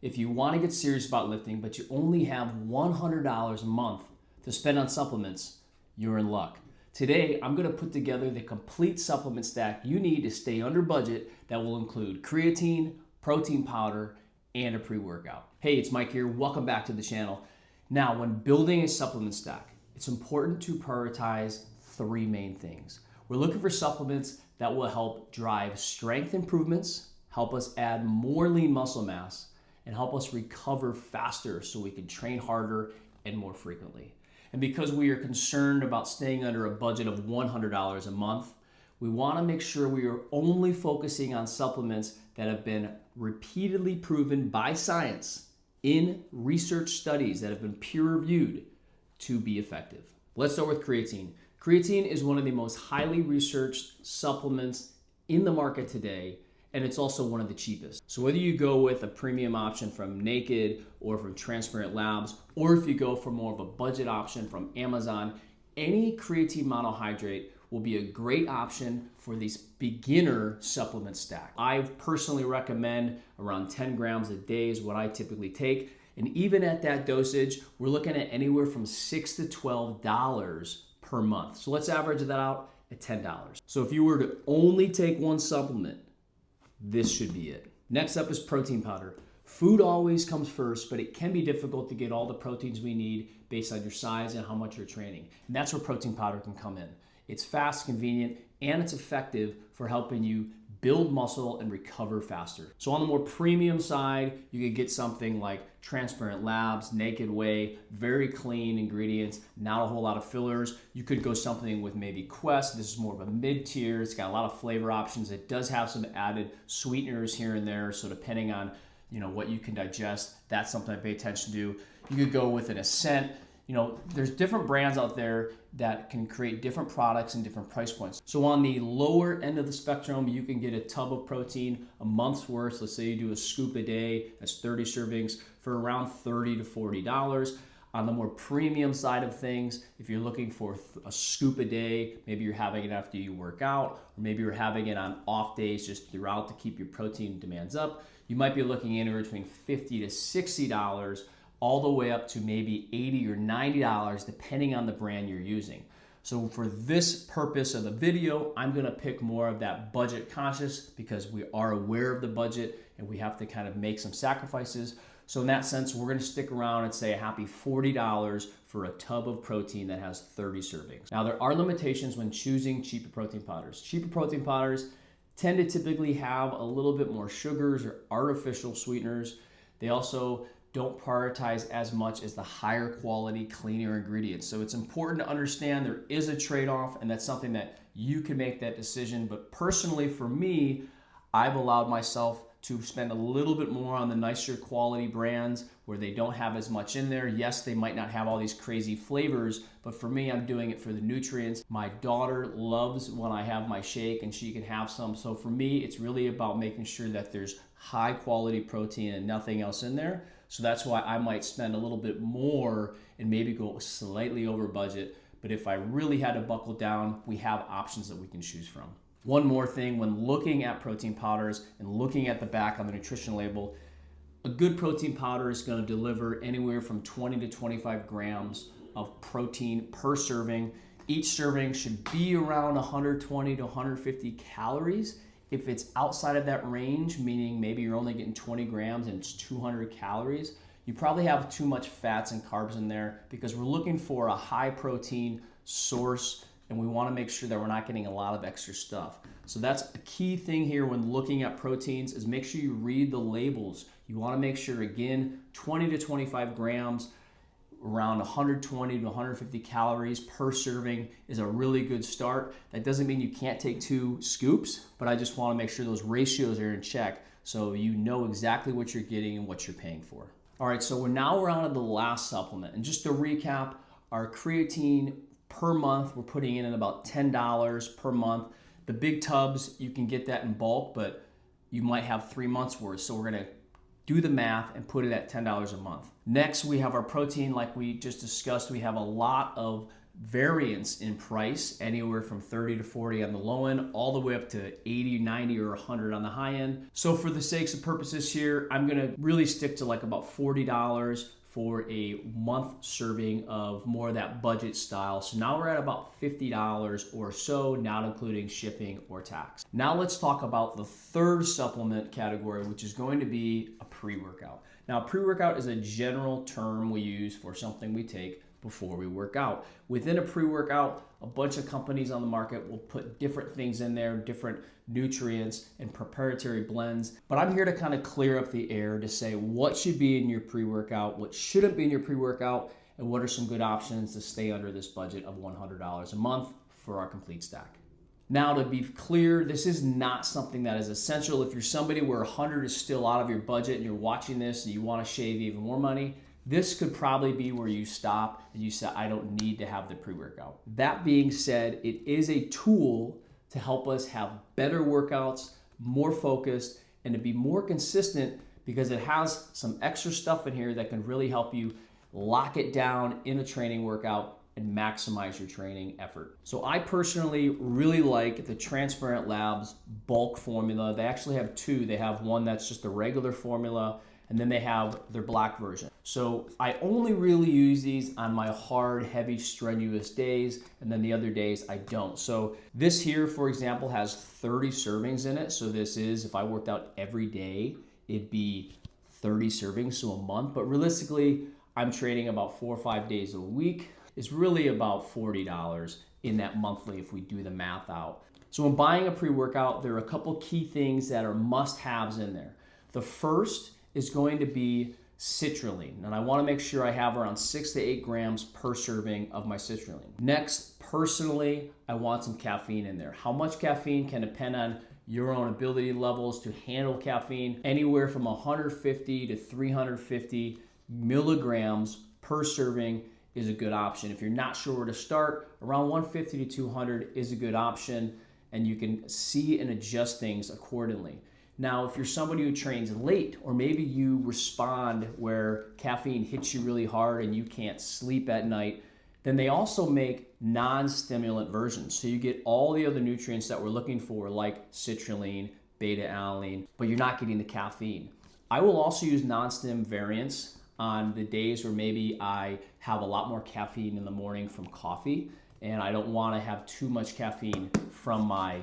If you want to get serious about lifting, but you only have $100 a month to spend on supplements, you're in luck. Today, I'm going to put together the complete supplement stack you need to stay under budget that will include creatine, protein powder, and a pre-workout. Hey, it's Mike here. Welcome back to the channel. Now, when building a supplement stack, it's important to prioritize three main things. We're looking for supplements that will help drive strength improvements, help us add more lean muscle mass, and help us recover faster so we can train harder and more frequently. And because we are concerned about staying under a budget of $100 a month, we want to make sure we are only focusing on supplements that have been repeatedly proven by science in research studies that have been peer-reviewed to be effective. Let's start with creatine. Creatine is one of the most highly researched supplements in the market today, and it's also one of the cheapest. So whether you go with a premium option from Naked or from Transparent Labs, or if you go for more of a budget option from Amazon, any creatine monohydrate will be a great option for this beginner supplement stack. I personally recommend around 10 grams a day is what I typically take. And even at that dosage, we're looking at anywhere from $6 to $12 per month. So let's average that out at $10. So if you were to only take one supplement, this should be it. Next up is protein powder. Food always comes first, but it can be difficult to get all the proteins we need based on your size and how much you're training. And that's where protein powder can come in. It's fast, convenient, and it's effective for helping you build muscle and recover faster. So on the more premium side, you could get something like Transparent Labs, Naked Whey, very clean ingredients, not a whole lot of fillers. You could go something with maybe Quest. This is more of a mid-tier. It's got a lot of flavor options. It does have some added sweeteners here and there. So depending on what you can digest, that's something I pay attention to. You could go with an Ascent. There's different brands out there that can create different products and different price points. So on the lower end of the spectrum, you can get a tub of protein, a month's worth. Let's say you do a scoop a day, that's 30 servings for around $30 to $40. On the more premium side of things, if you're looking for a scoop a day, maybe you're having it after you work out, or maybe you're having it on off days just throughout to keep your protein demands up, you might be looking anywhere between $50 to $60, all the way up to maybe $80 or $90 depending on the brand you're using. So for this purpose of the video, I'm gonna pick more of that budget conscious because we are aware of the budget and we have to kind of make some sacrifices. So in that sense, we're gonna stick around and say a happy $40 for a tub of protein that has 30 servings. Now there are limitations when choosing cheaper protein powders. Cheaper protein powders tend to typically have a little bit more sugars or artificial sweeteners. They also don't prioritize as much as the higher quality, cleaner ingredients. So it's important to understand there is a trade-off, and that's something that you can make that decision. But personally for me, I've allowed myself to spend a little bit more on the nicer quality brands where they don't have as much in there. Yes, they might not have all these crazy flavors, but for me, I'm doing it for the nutrients. My daughter loves when I have my shake and she can have some. So for me, it's really about making sure that there's high quality protein and nothing else in there. So that's why I might spend a little bit more and maybe go slightly over budget. But if I really had to buckle down, we have options that we can choose from. One more thing, when looking at protein powders and looking at the back on the nutrition label, a good protein powder is going to deliver anywhere from 20 to 25 grams of protein per serving. Each serving should be around 120 to 150 calories. If it's outside of that range, meaning maybe you're only getting 20 grams and it's 200 calories, you probably have too much fats and carbs in there because we're looking for a high protein source and we want to make sure that we're not getting a lot of extra stuff. So that's a key thing here when looking at proteins is make sure you read the labels. You want to make sure, again, 20 to 25 grams, around 120 to 150 calories per serving is a really good start. That doesn't mean you can't take 2 scoops, but I just want to make sure those ratios are in check so you know exactly what you're getting and what you're paying for. All right, so we're on to the last supplement. And just to recap, our creatine per month, we're putting in at about $10 per month. The big tubs, you can get that in bulk, but you might have 3 months worth. So we're gonna do the math and put it at $10 a month. Next, we have our protein. Like we just discussed, we have a lot of variance in price, anywhere from 30 to 40 on the low end, all the way up to 80, 90, or 100 on the high end. So for the sakes of purposes here, I'm gonna really stick to like about $40 for a month serving of more of that budget style. So now we're at about $50 or so, not including shipping or tax. Now let's talk about the third supplement category, which is going to be a pre-workout. Now, pre-workout is a general term we use for something we take before we work out. Within a pre-workout, a bunch of companies on the market will put different things in there, different nutrients and proprietary blends. But I'm here to kind of clear up the air to say what should be in your pre-workout, what shouldn't be in your pre-workout, and what are some good options to stay under this budget of $100 a month for our complete stack. Now, to be clear, this is not something that is essential. If you're somebody where 100 is still out of your budget and you're watching this and you want to shave even more money, this could probably be where you stop and you say, I don't need to have the pre-workout. That being said, it is a tool to help us have better workouts, more focused, and to be more consistent because it has some extra stuff in here that can really help you lock it down in a training workout and maximize your training effort. So I personally really like the Transparent Labs bulk formula. They actually have two. They have one that's just a regular formula, and then they have their black version. So I only really use these on my hard, heavy, strenuous days, and then the other days I don't. So this here, for example, has 30 servings in it. So this is, if I worked out every day, it'd be 30 servings, so a month. But realistically, I'm training about 4 or 5 days a week. It's really about $40 in that monthly if we do the math out. So when buying a pre-workout, there are a couple key things that are must-haves in there. The first is going to be citrulline, and I want to make sure I have around 6 to 8 grams per serving of my citrulline. Next, personally, I want some caffeine in there. How much caffeine can depend on your own ability levels to handle caffeine. Anywhere from 150 to 350 milligrams per serving is a good option. If you're not sure where to start, around 150 to 200 is a good option, and you can see and adjust things accordingly. Now, if you're somebody who trains late, or maybe you respond where caffeine hits you really hard and you can't sleep at night, then they also make non-stimulant versions. So you get all the other nutrients that we're looking for, like citrulline, beta-alanine, but you're not getting the caffeine. I will also use non-stim variants on the days where maybe I have a lot more caffeine in the morning from coffee and I don't want to have too much caffeine from my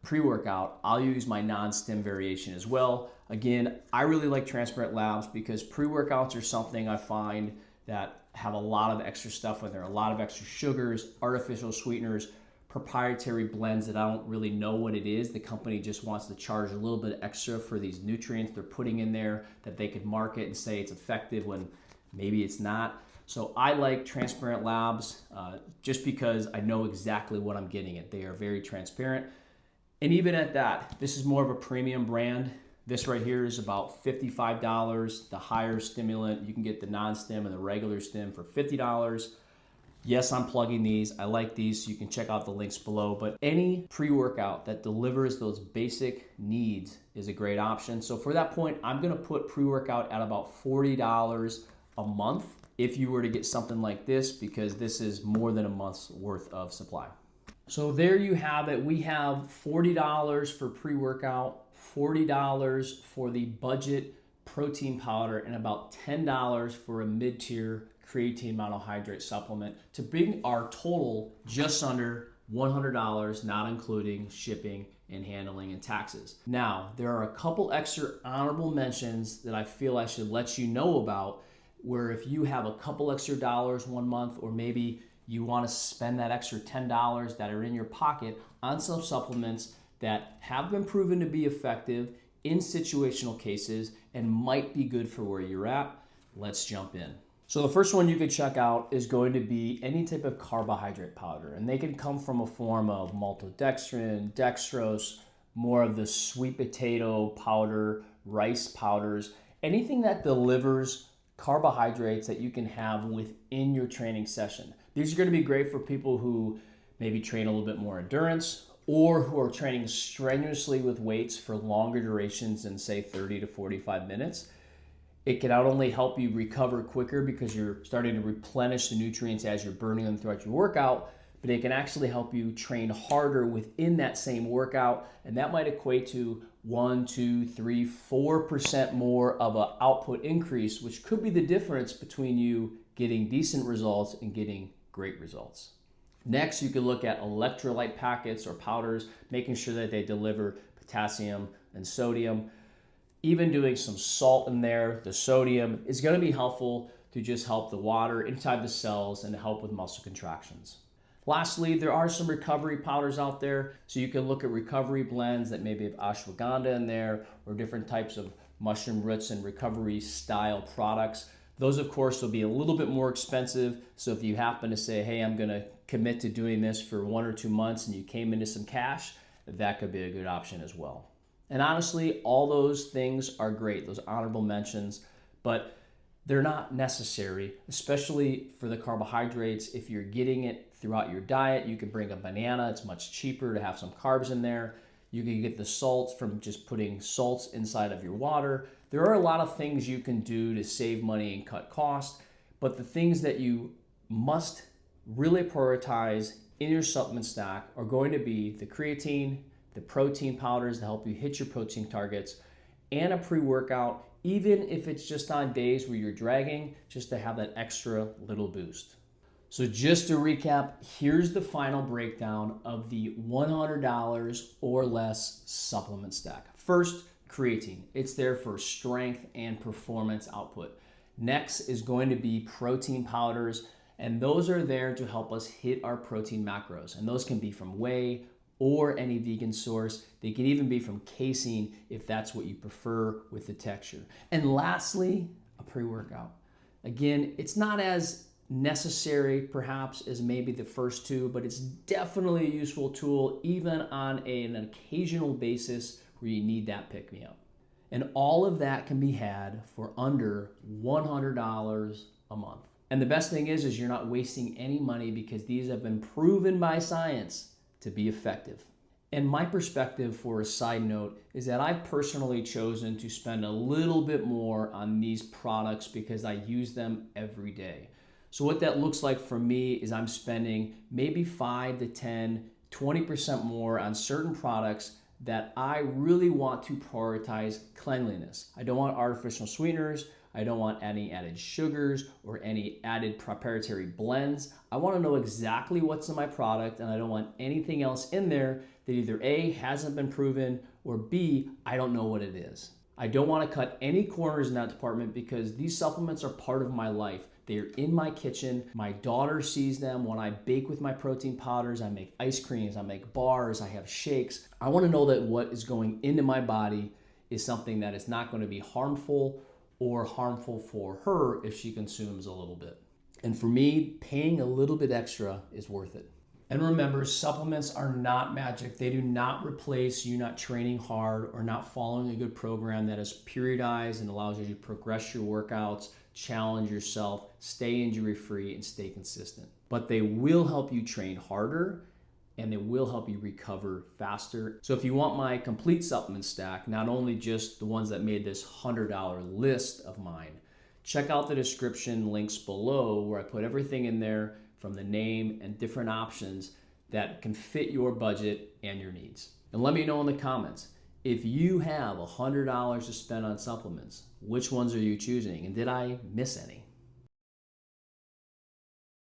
pre-workout. I'll use my non-stim variation as well. Again, I really like Transparent Labs because pre-workouts are something I find that have a lot of extra stuff in there, a lot of extra sugars, artificial sweeteners, proprietary blends that I don't really know what it is. The company just wants to charge a little bit extra for these nutrients they're putting in there that they could market and say it's effective when maybe it's not. So I like Transparent Labs just because I know exactly what I'm getting at. They are very transparent. And even at that, this is more of a premium brand. This right here is about $55. The higher stimulant, you can get the non-stim and the regular stim for $50. Yes, I'm plugging these. I like these, so you can check out the links below. But any pre-workout that delivers those basic needs is a great option. So for that point, I'm gonna put pre-workout at about $40 a month if you were to get something like this, because this is more than a month's worth of supply. So there you have it. We have $40 for pre-workout, $40 for the budget protein powder, and about $10 for a mid-tier creatine monohydrate supplement to bring our total just under $100, not including shipping and handling and taxes. Now, there are a couple extra honorable mentions that I feel I should let you know about, where if you have a couple extra dollars one month, or maybe you want to spend that extra $10 that are in your pocket on some supplements that have been proven to be effective in situational cases and might be good for where you're at, let's jump in. So the first one you could check out is going to be any type of carbohydrate powder, and they can come from a form of maltodextrin, dextrose, more of the sweet potato powder, rice powders, anything that delivers carbohydrates that you can have within your training session. These are going to be great for people who maybe train a little bit more endurance, or who are training strenuously with weights for longer durations than say 30 to 45 minutes. It can not only help you recover quicker because you're starting to replenish the nutrients as you're burning them throughout your workout, but it can actually help you train harder within that same workout, and that might equate to 1, 2, 3, 4% more of an output increase, which could be the difference between you getting decent results and getting great results. Next, you can look at electrolyte packets or powders, making sure that they deliver potassium and sodium. Even doing some salt in there, the sodium is going to be helpful to just help the water inside the cells and help with muscle contractions. Lastly, there are some recovery powders out there, so you can look at recovery blends that maybe have ashwagandha in there or different types of mushroom roots and recovery style products. Those, of course, will be a little bit more expensive, so if you happen to say, hey, I'm going to commit to doing this for 1 or 2 months and you came into some cash, that could be a good option as well. And honestly, all those things are great, those honorable mentions, but they're not necessary, especially for the carbohydrates. If you're getting it throughout your diet, you can bring a banana. It's much cheaper to have some carbs in there. You can get the salts from just putting salts inside of your water. There are a lot of things you can do to save money and cut costs, but the things that you must really prioritize in your supplement stack are going to be the creatine, the protein powders to help you hit your protein targets, and a pre-workout, even if it's just on days where you're dragging, just to have that extra little boost. So just to recap, here's the final breakdown of the $100 or less supplement stack. First, creatine. It's there for strength and performance output. Next is going to be protein powders, and those are there to help us hit our protein macros. And those can be from whey or any vegan source. They can even be from casein if that's what you prefer with the texture. And lastly, a pre-workout. Again, it's not as necessary perhaps as maybe the first two, but it's definitely a useful tool even on an occasional basis where you need that pick-me-up. And all of that can be had for under $100 a month. And the best thing is you're not wasting any money because these have been proven by science to be effective. And my perspective, for a side note, is that I've personally chosen to spend a little bit more on these products because I use them every day. So what that looks like for me is I'm spending maybe 5 to 10, 20% more on certain products that I really want to prioritize cleanliness. I don't want artificial sweeteners. I don't want any added sugars or any added proprietary blends. I want to know exactly what's in my product, and I don't want anything else in there that either A, hasn't been proven, or B, I don't know what it is. I don't want to cut any corners in that department because these supplements are part of my life. They're in my kitchen. My daughter sees them when I bake with my protein powders. I make ice creams, I make bars, I have shakes. I want to know that what is going into my body is something that is not going to be harmful or harmful for her if she consumes a little bit. And for me, paying a little bit extra is worth it. And remember, supplements are not magic. They do not replace you not training hard or not following a good program that is periodized and allows you to progress your workouts, challenge yourself, stay injury-free, and stay consistent. But they will help you train harder and they will help you recover faster. So if you want my complete supplement stack, not only just the ones that made this $100 list of mine, check out the description links below where I put everything in there from the name and different options that can fit your budget and your needs. And let me know in the comments, if you have $100 to spend on supplements, which ones are you choosing? And did I miss any?